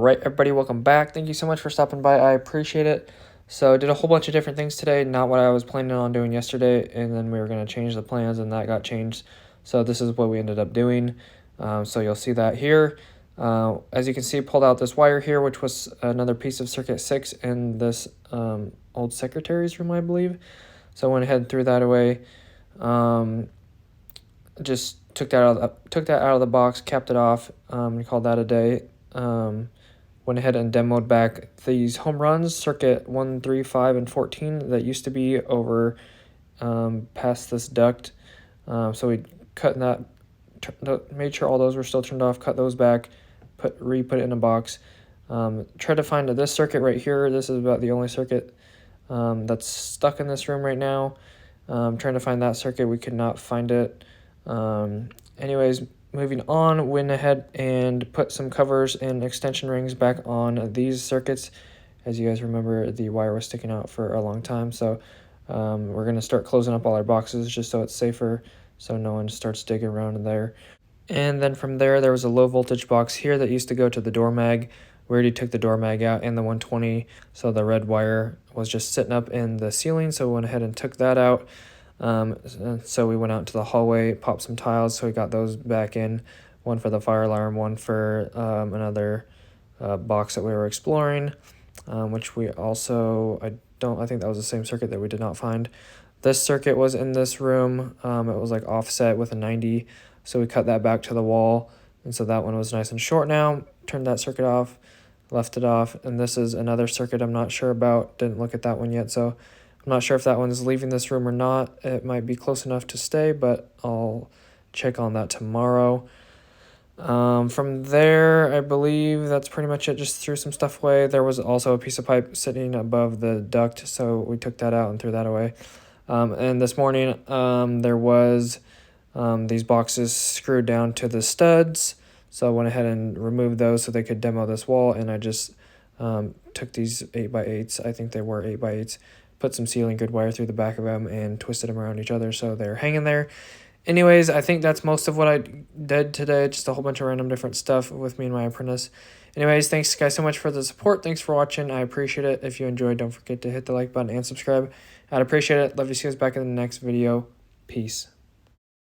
Alright, everybody, welcome back. Thank you so much for stopping by. I appreciate it. So I did a whole bunch of different things today, not what I was planning on doing yesterday, and then we were going to change the plans, and that got changed. So this is what we ended up doing. So you'll see that here. As you can see, pulled out this wire here, which was another piece of circuit 6 in this old secretary's room, I believe. So I went ahead and threw that away. Just took that out of the box, capped it off, and called that a day. Went ahead and demoed back these home runs, circuit 1, 3, 5, and 14 that used to be over past this duct. So we cut that, made sure all those were still turned off, cut those back, re-put it in a box. Tried to find this circuit right here. This is about the only circuit that's stuck in this room right now. Trying to find that circuit, we could not find it. Anyways, moving on, went ahead and put some covers and extension rings back on these circuits. As you guys remember, the wire was sticking out for a long time, so we're going to start closing up all our boxes just so it's safer, so no one starts digging around in there. And then from there was a low voltage box here that used to go to the door mag. We already took the door mag out and the 120, so the red wire was just sitting up in the ceiling, so we went ahead and took that out. So we went out to the hallway, popped some tiles, so we got those back in, one for the fire alarm, one for another box that we were exploring, which we also, I think that was the same circuit that we did not find. This circuit was in this room. It was like offset with a 90, so we cut that back to the wall, and so that one was nice and short now. Turned that circuit off, left it off, and this is another circuit I'm not sure about, didn't look at that one yet, so I'm not sure if that one's leaving this room or not. It might be close enough to stay, but I'll check on that tomorrow. From there, I believe that's pretty much it. Just threw some stuff away. There was also a piece of pipe sitting above the duct, so we took that out and threw that away. And this morning, there was these boxes screwed down to the studs, so I went ahead and removed those so they could demo this wall, and I just took these 8x8s. I think they were 8x8s. Put some ceiling grid wire through the back of them and twisted them around each other so they're hanging there. Anyways, I think that's most of what I did today. Just a whole bunch of random different stuff with me and my apprentice. Anyways, thanks guys so much for the support. Thanks for watching. I appreciate it. If you enjoyed, don't forget to hit the like button and subscribe. I'd appreciate it. Love to see you guys back in the next video. Peace.